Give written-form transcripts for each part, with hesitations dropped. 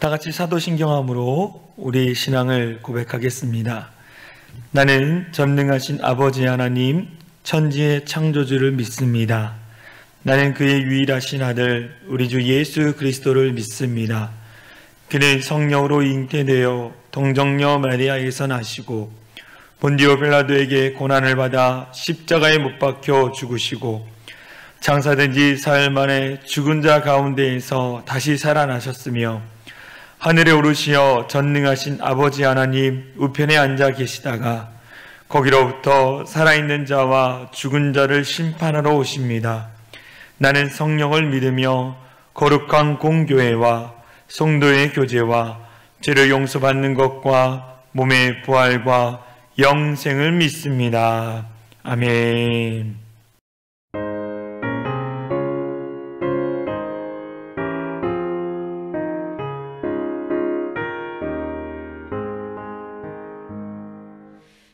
다 같이 사도신경함으로 우리 신앙을 고백하겠습니다. 나는 전능하신 아버지 하나님, 천지의 창조주를 믿습니다. 나는 그의 유일하신 아들, 우리 주 예수 그리스도를 믿습니다. 그는 성령으로 잉태되어 동정녀 마리아에서 나시고 본디오 빌라도에게 고난을 받아 십자가에 못 박혀 죽으시고 장사된 지 사흘 만에 죽은 자 가운데에서 다시 살아나셨으며 하늘에 오르시어 전능하신 아버지 하나님 우편에 앉아 계시다가 거기로부터 살아있는 자와 죽은 자를 심판하러 오십니다. 나는 성령을 믿으며 거룩한 공교회와 성도의 교제와 죄를 용서받는 것과 몸의 부활과 영생을 믿습니다. 아멘.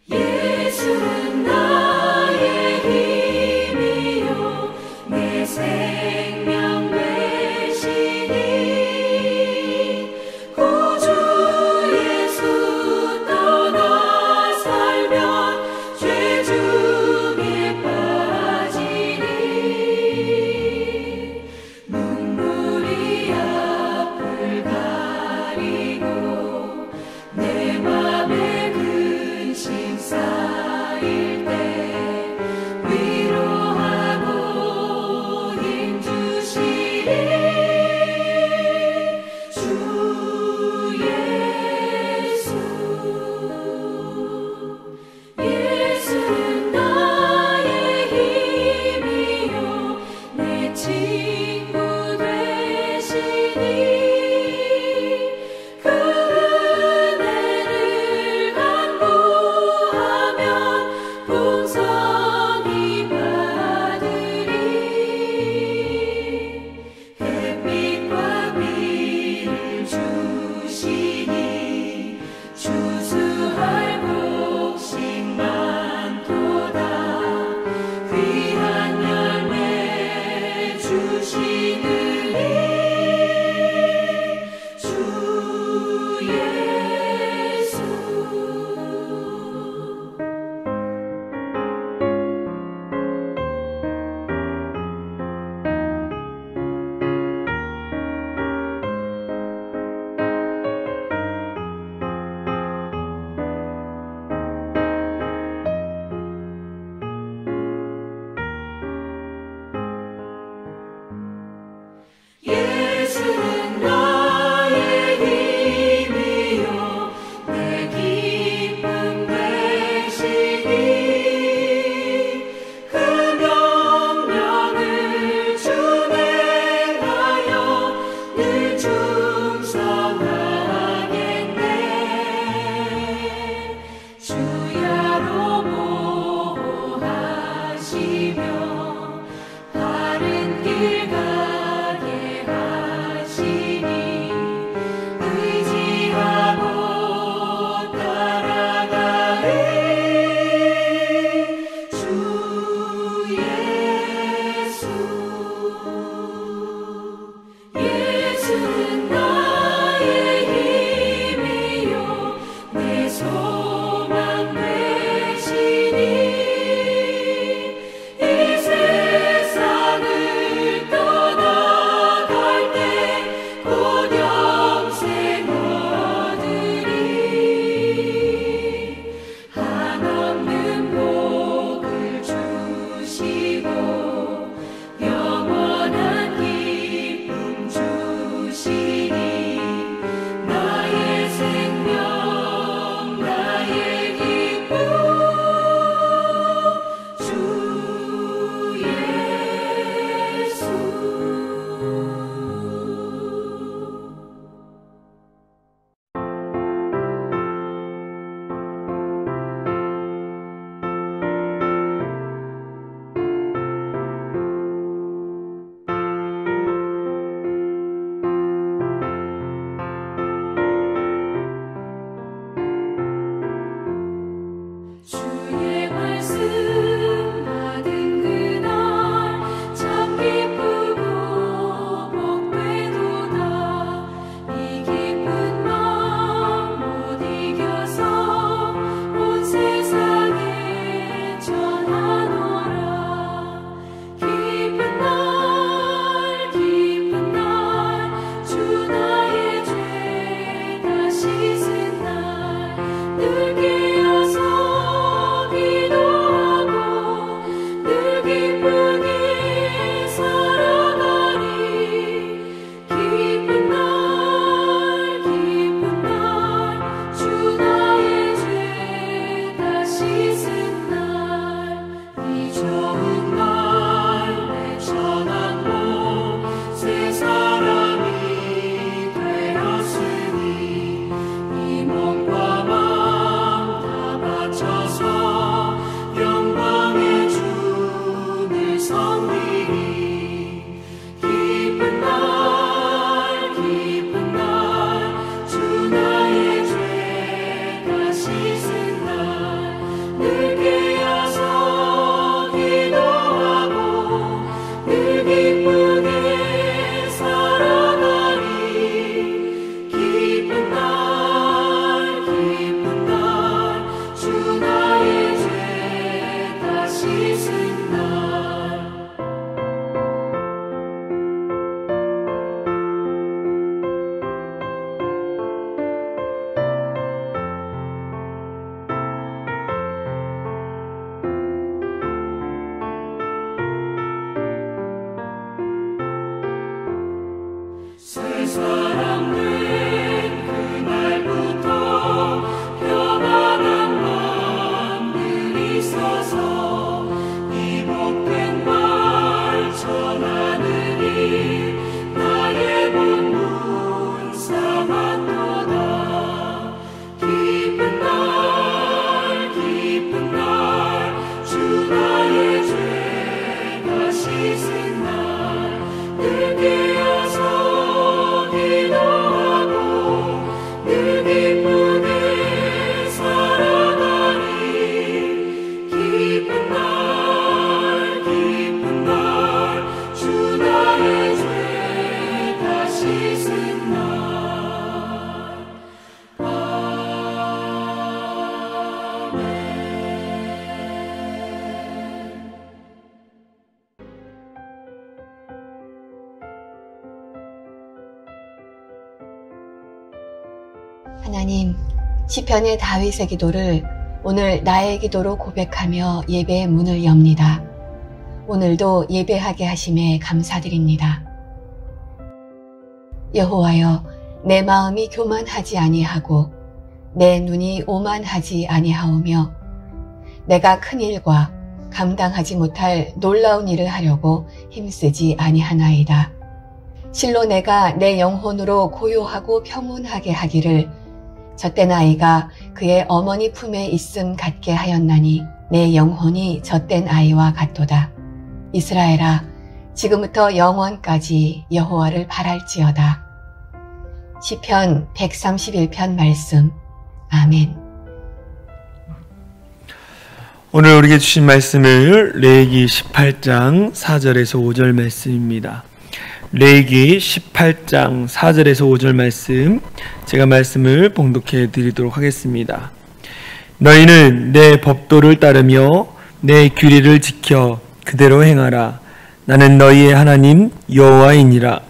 예수는 나의 힘이요 내 생명 되시니 구주 예수 떠나 살면 죄 중에 빠지리 하나님, 시편의 다윗의 기도를 오늘 나의 기도로 고백하며 예배의 문을 엽니다. 오늘도 예배하게 하심에 감사드립니다. 여호와여, 내 마음이 교만하지 아니하고 내 눈이 오만하지 아니하오며 내가 큰 일과 감당하지 못할 놀라운 일을 하려고 힘쓰지 아니하나이다. 실로 내가 내 영혼으로 고요하고 평온하게 하기를 젖된 아이가 그의 어머니 품에 있음 같게 하였나니 내 영혼이 젖된 아이와 같도다. 이스라엘아, 지금부터 영원까지 여호와를 바랄지어다. 시편 131편 말씀. 아멘. 오늘 우리에게 주신 말씀을 레위기 18장 4절에서 5절 말씀입니다. 레위기 18장 4절에서 5절 말씀, 제가 말씀을 봉독해 드리도록 하겠습니다. 너희는 내 법도를 따르며 내 규례를 지켜 그대로 행하라. 나는 너희의 하나님 여호와이니라.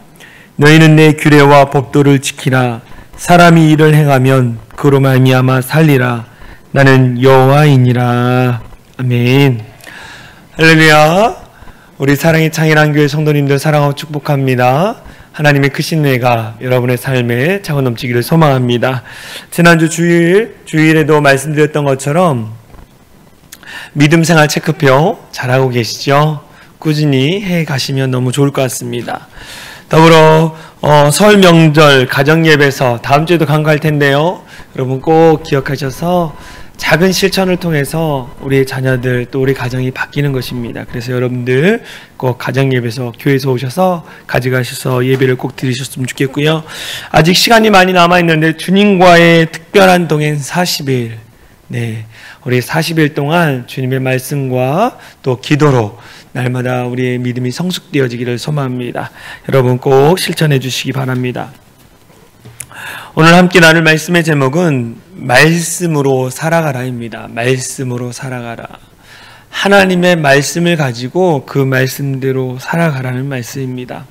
너희는 내 규례와 법도를 지키라. 사람이 이를 행하면 그로 말미암아 살리라. 나는 여호와이니라. 아멘. 할렐루야. 우리 사랑의 창일한교회 성도님들 사랑하고 축복합니다. 하나님의 크신 은혜가 여러분의 삶에 차고 넘치기를 소망합니다. 지난주 주일에도 말씀드렸던 것처럼 믿음생활 체크표 잘하고 계시죠? 꾸준히 해 가시면 너무 좋을 것 같습니다. 더불어 설 명절 가정예배에서 다음 주에도 간구할 텐데요. 여러분 꼭 기억하셔서 작은 실천을 통해서 우리 자녀들 또 우리 가정이 바뀌는 것입니다. 그래서 여러분들 꼭 가정예배에서 교회에서 오셔서 가져가셔서 예배를 꼭 드리셨으면 좋겠고요. 아직 시간이 많이 남아있는데 주님과의 특별한 동행 40일, 우리 40일 동안 주님의 말씀과 또 기도로 날마다 우리의 믿음이 성숙되어지기를 소망합니다. 여러분 꼭 실천해 주시기 바랍니다. 오늘 함께 나눌 말씀의 제목은 말씀으로 살아가라입니다. 말씀으로 살아가라. 하나님의 말씀을 가지고 그 말씀대로 살아가라는 말씀입니다.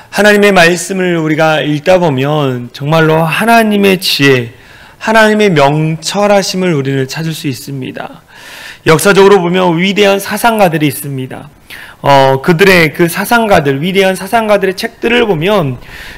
하나님의 말씀을 우리가 읽다 보면 정말로 하나님의 지혜, 하나님의 명철하심을 우리는 찾을 수 있습니다. 역사적으로 보면 위대한 사상가들이 있습니다. 그들의 그 사상가들, 위대한 사상가들의 책들을 보면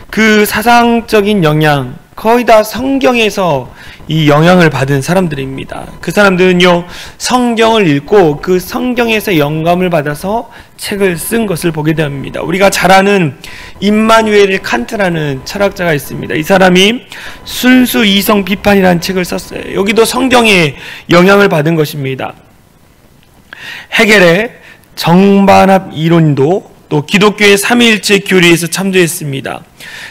그 사상적인 영향, 거의 다 성경에서 이 영향을 받은 사람들입니다. 그 사람들은요, 성경을 읽고 그 성경에서 영감을 받아서 책을 쓴 것을 보게 됩니다. 우리가 잘 아는 임마누엘 칸트라는 철학자가 있습니다. 이 사람이 순수 이성 비판이라는 책을 썼어요. 여기도 성경의 영향을 받은 것입니다. 헤겔의 정반합 이론도 또 기독교의 삼위일체 교리에서 참조했습니다.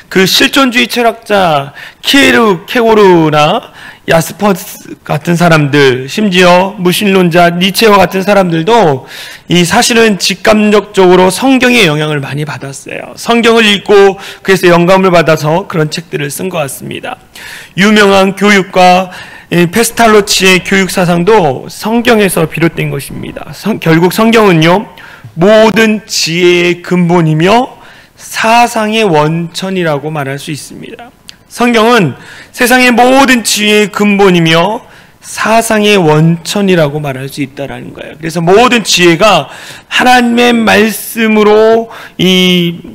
그 실존주의 철학자 케고르나 야스퍼스 같은 사람들, 심지어 무신론자 니체와 같은 사람들도 이 사실은 직감적적으로 성경의 영향을 많이 받았어요. 성경을 읽고 그래서 영감을 받아서 그런 책들을 쓴 것 같습니다. 유명한 교육가 페스탈로치의 교육 사상도 성경에서 비롯된 것입니다. 결국 성경은요, 모든 지혜의 근본이며 사상의 원천이라고 말할 수 있습니다. 성경은 세상의 모든 지혜의 근본이며 사상의 원천이라고 말할 수 있다라는 거예요. 그래서 모든 지혜가 하나님의 말씀으로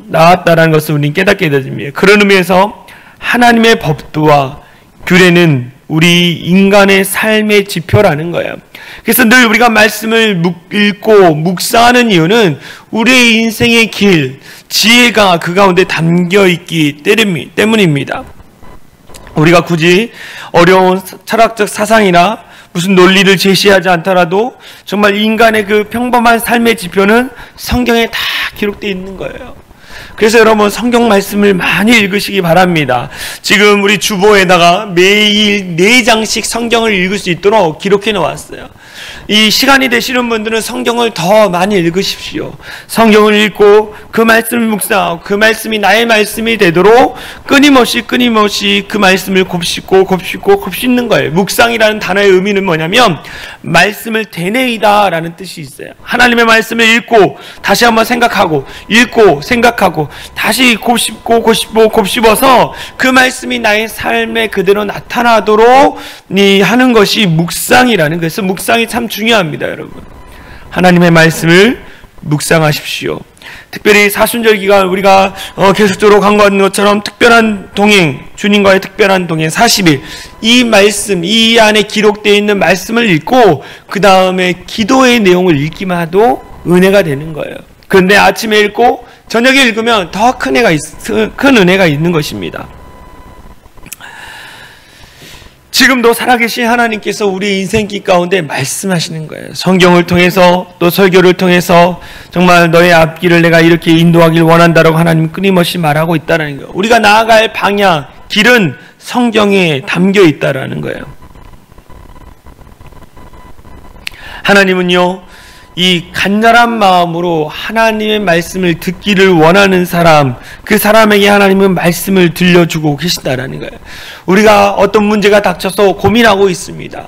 나왔다라는 것을 우리는 깨닫게 되집니다. 그런 의미에서 하나님의 법도와 규례는 우리 인간의 삶의 지표라는 거예요. 그래서 늘 우리가 말씀을 읽고 묵상하는 이유는 우리의 인생의 길, 지혜가 그 가운데 담겨있기 때문입니다. 우리가 굳이 어려운 철학적 사상이나 무슨 논리를 제시하지 않더라도 정말 인간의 그 평범한 삶의 지표는 성경에 다 기록되어 있는 거예요. 그래서 여러분 성경 말씀을 많이 읽으시기 바랍니다. 지금 우리 주보에다가 매일 4장씩 성경을 읽을 수 있도록 기록해 놓았어요. 이 시간이 되시는 분들은 성경을 더 많이 읽으십시오. 성경을 읽고 그 말씀을 묵상하고 그 말씀이 나의 말씀이 되도록 끊임없이 그 말씀을 곱씹는 거예요. 묵상이라는 단어의 의미는 뭐냐면 말씀을 되뇌이다라는 뜻이 있어요. 하나님의 말씀을 읽고 다시 한번 생각하고 읽고 생각하고 다시 곱씹어서 그 말씀이 나의 삶에 그대로 나타나도록 하는 것이 묵상이라는 거예요. 그래서 묵상이 참 중요합니다, 여러분. 하나님의 말씀을 묵상하십시오. 특별히 사순절 기간 우리가 계속적으로 간구하는 것처럼 특별한 동행, 주님과의 특별한 동행 40일, 이 말씀, 이 안에 기록되어 있는 말씀을 읽고 그 다음에 기도의 내용을 읽기만 해도 은혜가 되는 거예요. 그런데 아침에 읽고 저녁에 읽으면 더 큰 은혜가 있는 것입니다. 지금도 살아계신 하나님께서 우리 인생길 가운데 말씀하시는 거예요. 성경을 통해서 또 설교를 통해서 정말 너의 앞길을 내가 이렇게 인도하길 원한다라고 하나님 끊임없이 말하고 있다는 거예요. 우리가 나아갈 방향, 길은 성경에 담겨 있다는 거예요. 하나님은요, 이 간절한 마음으로 하나님의 말씀을 듣기를 원하는 사람, 그 사람에게 하나님은 말씀을 들려주고 계시다라는 거예요. 우리가 어떤 문제가 닥쳐서 고민하고 있습니다.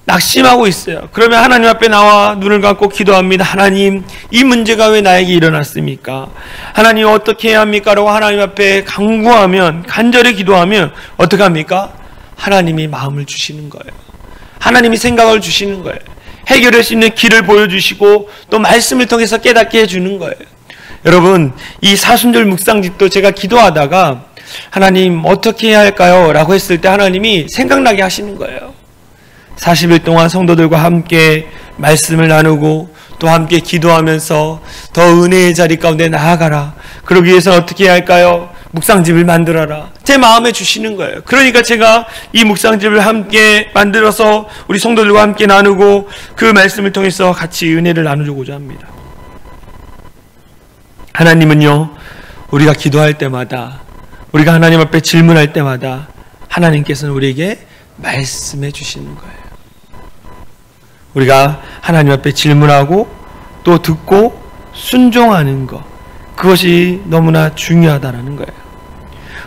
낙심하고 있어요. 그러면 하나님 앞에 나와 눈을 감고 기도합니다. 하나님, 이 문제가 왜 나에게 일어났습니까? 하나님 어떻게 해야 합니까? 라고 하나님 앞에 간구하면, 간절히 기도하면 어떻게 합니까? 하나님이 마음을 주시는 거예요. 하나님이 생각을 주시는 거예요. 해결할 수 있는 길을 보여주시고 또 말씀을 통해서 깨닫게 해주는 거예요. 여러분, 이 사순절 묵상집도 제가 기도하다가 하나님 어떻게 해야 할까요? 라고 했을 때 하나님이 생각나게 하시는 거예요. 40일 동안 성도들과 함께 말씀을 나누고 또 함께 기도하면서 더 은혜의 자리 가운데 나아가라. 그러기 위해서 어떻게 해야 할까요? 묵상집을 만들어라. 제 마음에 주시는 거예요. 그러니까 제가 이 묵상집을 함께 만들어서 우리 성도들과 함께 나누고 그 말씀을 통해서 같이 은혜를 나누고자 합니다. 하나님은요, 우리가 기도할 때마다, 우리가 하나님 앞에 질문할 때마다 하나님께서는 우리에게 말씀해 주시는 거예요. 우리가 하나님 앞에 질문하고 또 듣고 순종하는 것, 그것이 너무나 중요하다는 거예요.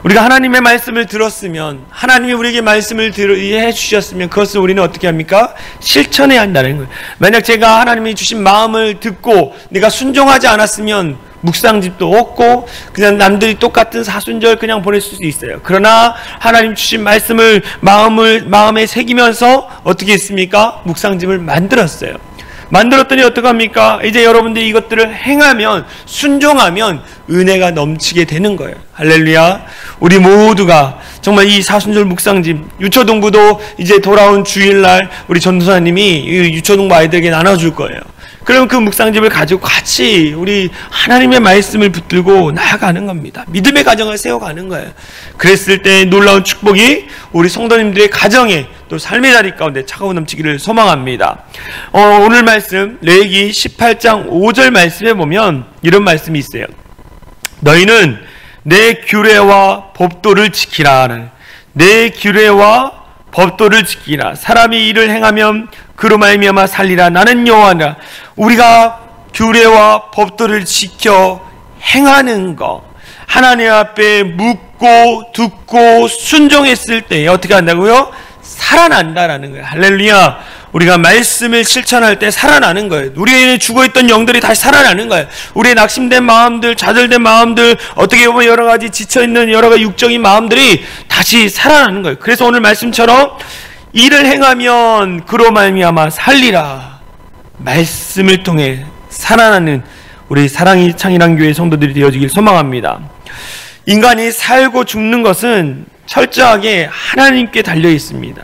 우리가 하나님의 말씀을 들었으면, 하나님이 우리에게 말씀을 해주셨으면 그것을 우리는 어떻게 합니까? 실천해야 한다는 거예요. 만약 제가 하나님이 주신 마음을 듣고 내가 순종하지 않았으면 묵상집도 없고 그냥 남들이 똑같은 사순절 그냥 보낼 수도 있어요. 그러나 하나님 주신 말씀을 마음에 새기면서 어떻게 했습니까? 묵상집을 만들었어요. 만들었더니 어떡합니까? 이제 여러분들이 이것들을 행하면, 순종하면 은혜가 넘치게 되는 거예요. 할렐루야. 우리 모두가 정말 이 사순절 묵상집, 유초동부도 이제 돌아온 주일날 우리 전도사님이 유초동부 아이들에게 나눠줄 거예요. 그럼 그 묵상집을 가지고 같이 우리 하나님의 말씀을 붙들고 나아가는 겁니다. 믿음의 가정을 세워가는 거예요. 그랬을 때 놀라운 축복이 우리 성도님들의 가정에 또 삶의 자리 가운데 차가워 넘치기를 소망합니다. 오늘 말씀 레위기 18장 5절 말씀에 보면 이런 말씀이 있어요. 너희는 내 규례와 법도를 지키라. 내 규례와 법도를 지키라. 사람이 이를 행하면 그로 말미암아 살리라. 나는 여호와라. 우리가 규례와 법도를 지켜 행하는 것, 하나님 앞에 묻고 듣고 순종했을 때 어떻게 한다고요? 살아난다라는 거예요. 할렐루야. 우리가 말씀을 실천할 때 살아나는 거예요. 우리에게 죽어있던 영들이 다시 살아나는 거예요. 우리의 낙심된 마음들, 좌절된 마음들, 어떻게 보면 여러 가지 지쳐있는 여러 가지 육적인 마음들이 다시 살아나는 거예요. 그래서 오늘 말씀처럼 이를 행하면 그로 말미암아 살리라. 말씀을 통해 살아나는 우리 사랑이 창이란 교회 성도들이 되어지길 소망합니다. 인간이 살고 죽는 것은 철저하게 하나님께 달려 있습니다.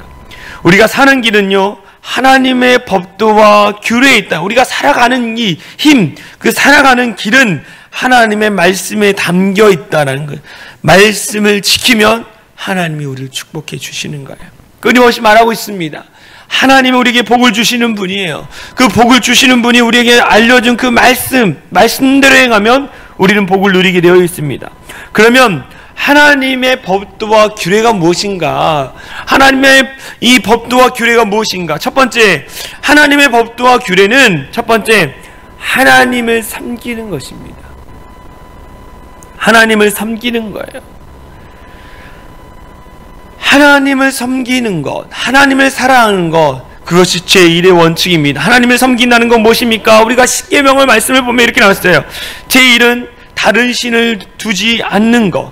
우리가 사는 길은요, 하나님의 법도와 규례에 있다. 우리가 살아가는 이 힘, 그 살아가는 길은 하나님의 말씀에 담겨 있다는 거예요. 말씀을 지키면 하나님이 우리를 축복해 주시는 거예요. 끊임없이 말하고 있습니다. 하나님이 우리에게 복을 주시는 분이에요. 그 복을 주시는 분이 우리에게 알려준 그 말씀대로 행하면 우리는 복을 누리게 되어 있습니다. 그러면 하나님의 법도와 규례가 무엇인가? 하나님의 이 법도와 규례가 무엇인가? 첫 번째, 하나님의 법도와 규례는 첫 번째, 하나님을 섬기는 것입니다. 하나님을 섬기는 거예요. 하나님을 섬기는 것, 하나님을 사랑하는 것, 그것이 제1의 원칙입니다. 하나님을 섬긴다는 건 무엇입니까? 우리가 십계명의 말씀을 보면 이렇게 나왔어요. 제1은 다른 신을 두지 않는 것,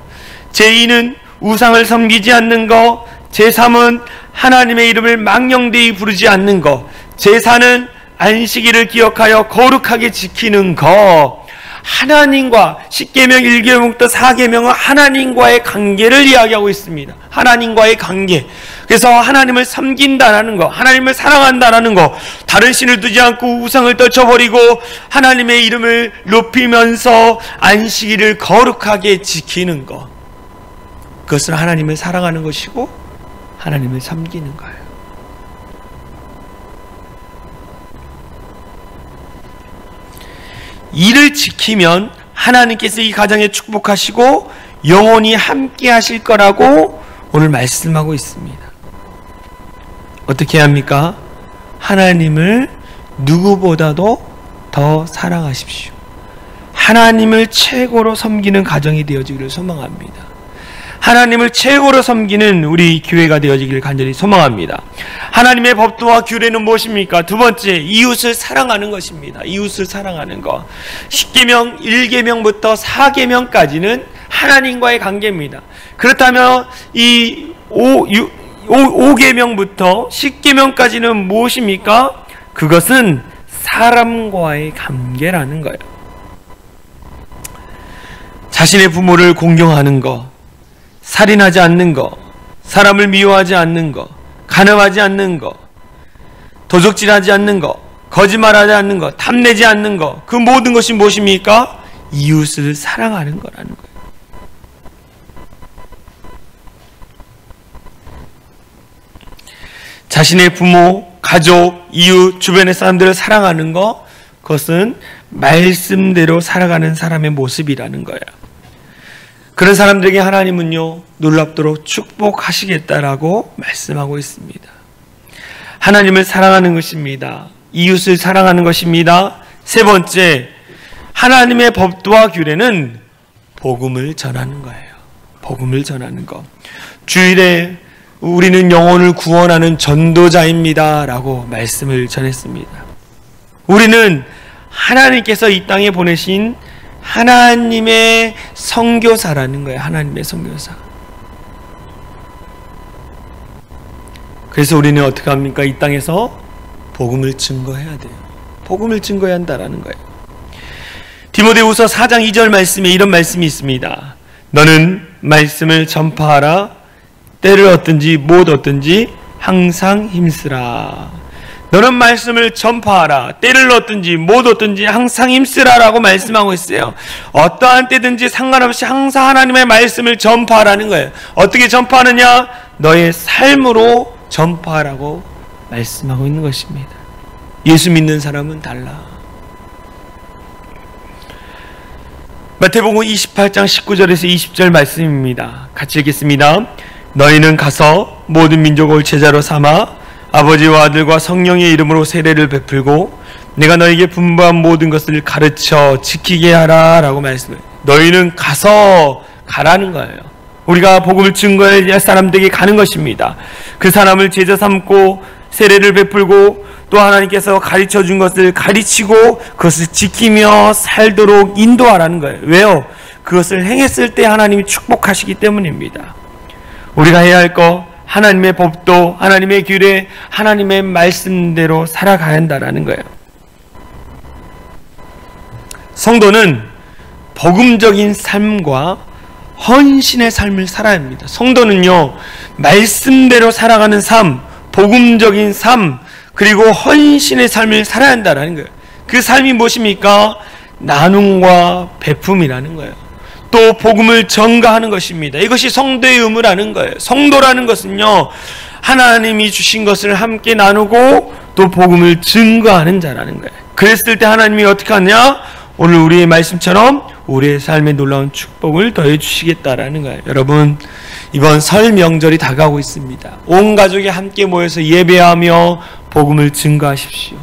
제2는 우상을 섬기지 않는 것, 제3은 하나님의 이름을 망령되이 부르지 않는 것, 제4는 안식일을 기억하여 거룩하게 지키는 것. 하나님과 십계명 1계명부터 4계명은 하나님과의 관계를 이야기하고 있습니다. 하나님과의 관계. 그래서 하나님을 섬긴다라는 것, 하나님을 사랑한다라는 것, 다른 신을 두지 않고 우상을 떨쳐버리고 하나님의 이름을 높이면서 안식일을 거룩하게 지키는 것, 그것은 하나님을 사랑하는 것이고 하나님을 섬기는 거예요. 이를 지키면 하나님께서 이 가정에 축복하시고 영원히 함께 하실 거라고 오늘 말씀하고 있습니다. 어떻게 합니까? 하나님을 누구보다도 더 사랑하십시오. 하나님을 최고로 섬기는 가정이 되어지기를 소망합니다. 하나님을 최고로 섬기는 우리 교회가 되어지기를 간절히 소망합니다. 하나님의 법도와 규례는 무엇입니까? 두 번째, 이웃을 사랑하는 것입니다. 이웃을 사랑하는 것. 십계명 1계명부터 4계명까지는 하나님과의 관계입니다. 그렇다면 이 5계명부터 10계명까지는 무엇입니까? 그것은 사람과의 관계라는 거예요. 자신의 부모를 공경하는 것, 살인하지 않는 것, 사람을 미워하지 않는 것, 간음하지 않는 것, 도적질하지 않는 것, 거짓말하지 않는 것, 탐내지 않는 것, 그 모든 것이 무엇입니까? 이웃을 사랑하는 거라는 거예요. 자신의 부모, 가족, 이웃, 주변의 사람들을 사랑하는 것, 그것은 말씀대로 살아가는 사람의 모습이라는 거예요. 그런 사람들에게 하나님은요, 놀랍도록 축복하시겠다라고 말씀하고 있습니다. 하나님을 사랑하는 것입니다. 이웃을 사랑하는 것입니다. 세 번째, 하나님의 법도와 규례는 복음을 전하는 거예요. 복음을 전하는 것. 주일에 우리는 영혼을 구원하는 전도자입니다 라고 말씀을 전했습니다. 우리는 하나님께서 이 땅에 보내신 하나님의 선교사라는 거예요. 하나님의 선교사. 그래서 우리는 어떻게 합니까? 이 땅에서 복음을 증거해야 돼요. 복음을 증거해야 한다라는 거예요. 디모데후서 4장 2절 말씀에 이런 말씀이 있습니다. 너는 말씀을 전파하라. 때를 얻든지 못 얻든지 항상 힘쓰라. 너는 말씀을 전파하라. 때를 얻든지 못 얻든지 항상 힘쓰라라고 말씀하고 있어요. 어떠한 때든지 상관없이 항상 하나님의 말씀을 전파하라는 거예요. 어떻게 전파하느냐? 너의 삶으로 전파하라고 말씀하고 있는 것입니다. 예수 믿는 사람은 달라. 마태복음 28장 19절에서 20절 말씀입니다. 같이 읽겠습니다. 너희는 가서 모든 민족을 제자로 삼아 아버지와 아들과 성령의 이름으로 세례를 베풀고 내가 너에게 분부한 모든 것을 가르쳐 지키게 하라 라고 말씀해요. 너희는 가서 가라는 거예요. 우리가 복음을 증거할 사람들에게 가는 것입니다. 그 사람을 제자 삼고 세례를 베풀고 또 하나님께서 가르쳐 준 것을 가르치고 그것을 지키며 살도록 인도하라는 거예요. 왜요? 그것을 행했을 때 하나님이 축복하시기 때문입니다. 우리가 해야 할 것, 하나님의 법도, 하나님의 규례, 하나님의 말씀대로 살아가야 한다라는 거예요. 성도는 복음적인 삶과 헌신의 삶을 살아야 합니다. 성도는요, 말씀대로 살아가는 삶, 복음적인 삶, 그리고 헌신의 삶을 살아야 한다는 거예요. 그 삶이 무엇입니까? 나눔과 베품이라는 거예요. 또 복음을 전가하는 것입니다. 이것이 성도의 의무라는 거예요. 성도라는 것은요, 하나님이 주신 것을 함께 나누고 또 복음을 증거하는 자라는 거예요. 그랬을 때 하나님이 어떻게 하냐? 오늘 우리의 말씀처럼 우리의 삶에 놀라운 축복을 더해 주시겠다라는 거예요. 여러분, 이번 설 명절이 다가오고 있습니다. 온 가족이 함께 모여서 예배하며 복음을 증거하십시오.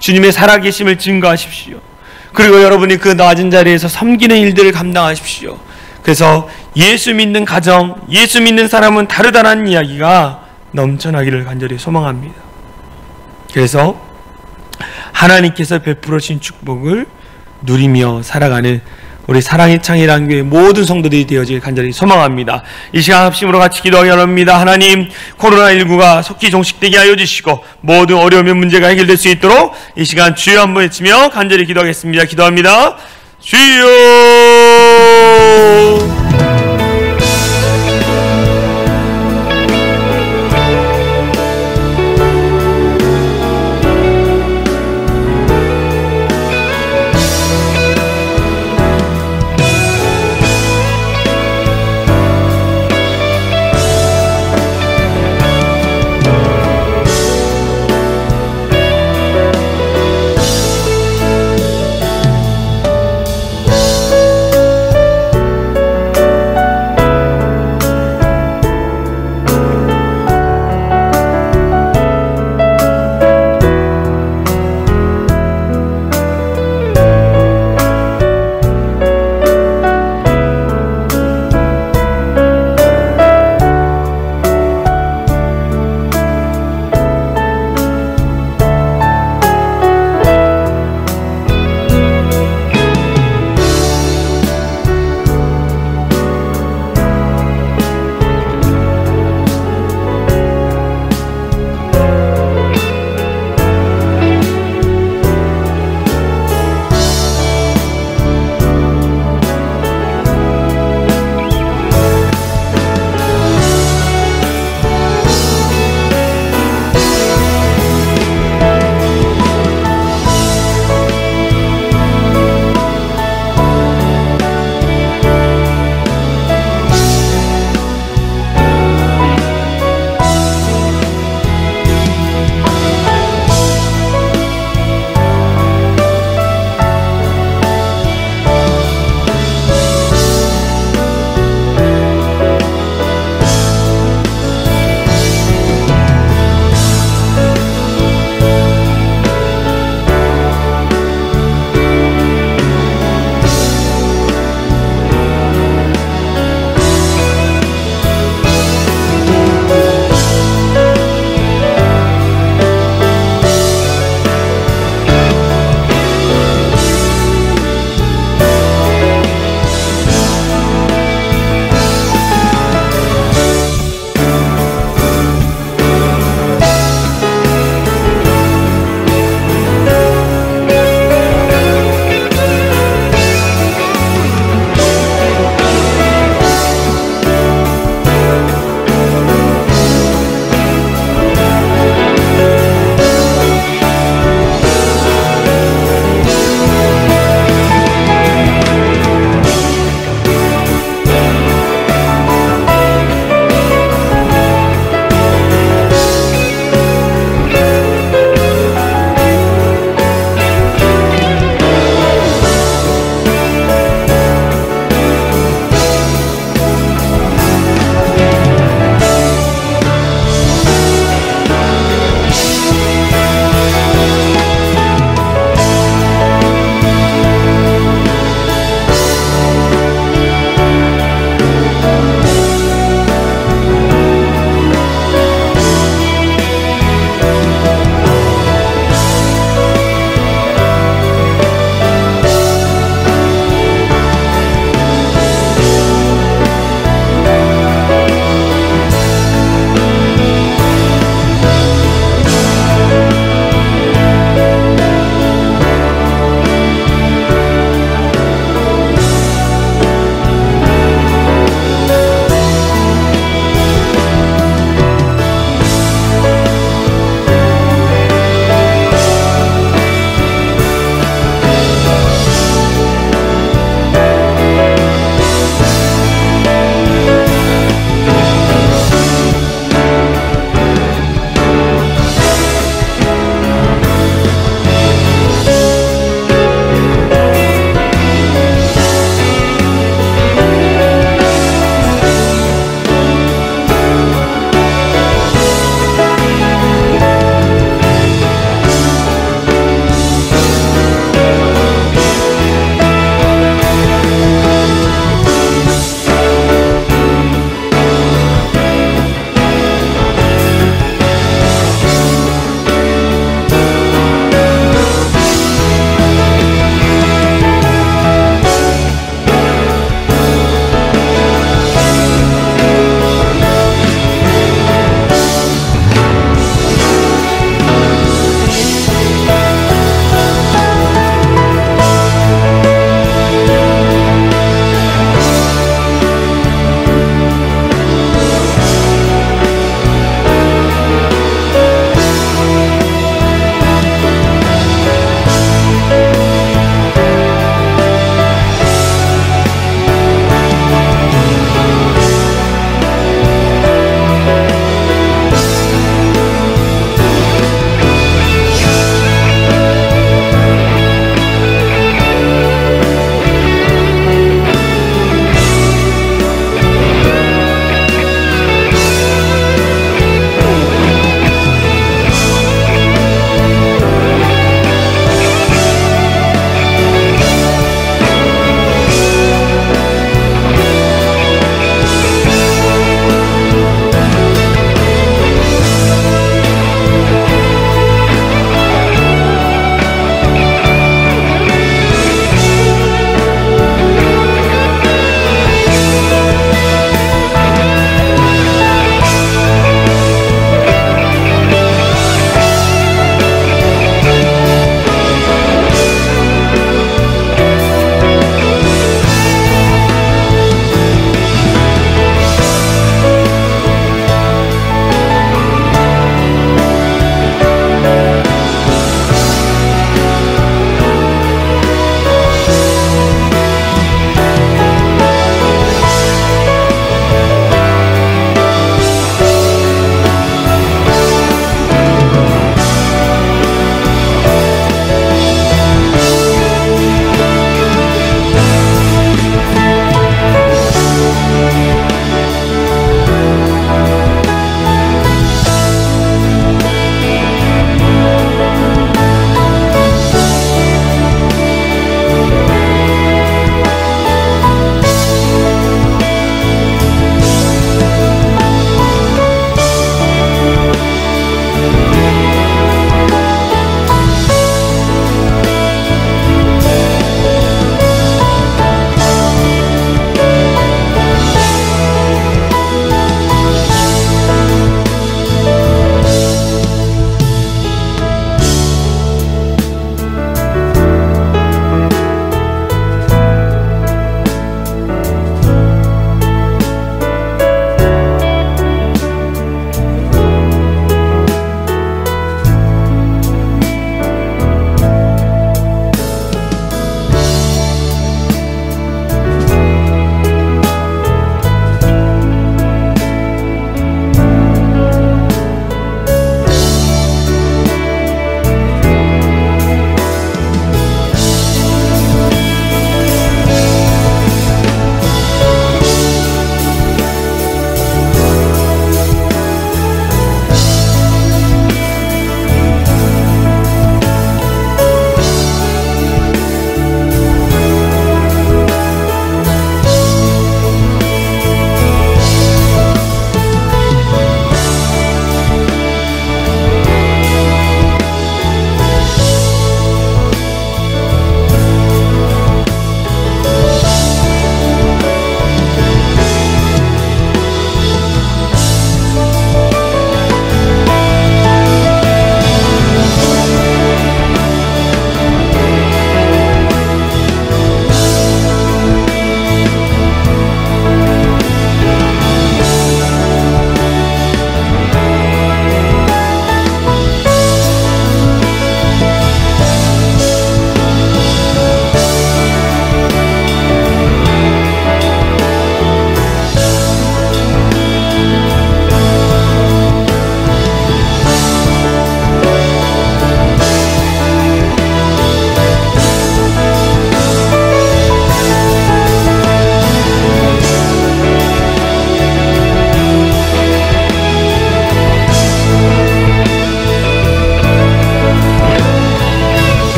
주님의 살아계심을 증거하십시오. 그리고 여러분이 그 낮은 자리에서 섬기는 일들을 감당하십시오. 그래서 예수 믿는 가정, 예수 믿는 사람은 다르다는 이야기가 넘쳐나기를 간절히 소망합니다. 그래서 하나님께서 베풀어 주신 축복을 누리며 살아가는 우리 사랑의 창이라는 교회 모든 성도들이 되어지길 간절히 소망합니다. 이 시간 합심으로 같이 기도하기 원합니다. 하나님, 코로나19가 속히 종식되게 하여 주시고 모든 어려움의 문제가 해결될 수 있도록 이 시간 주여 한번 외치며 간절히 기도하겠습니다. 기도합니다. 주여.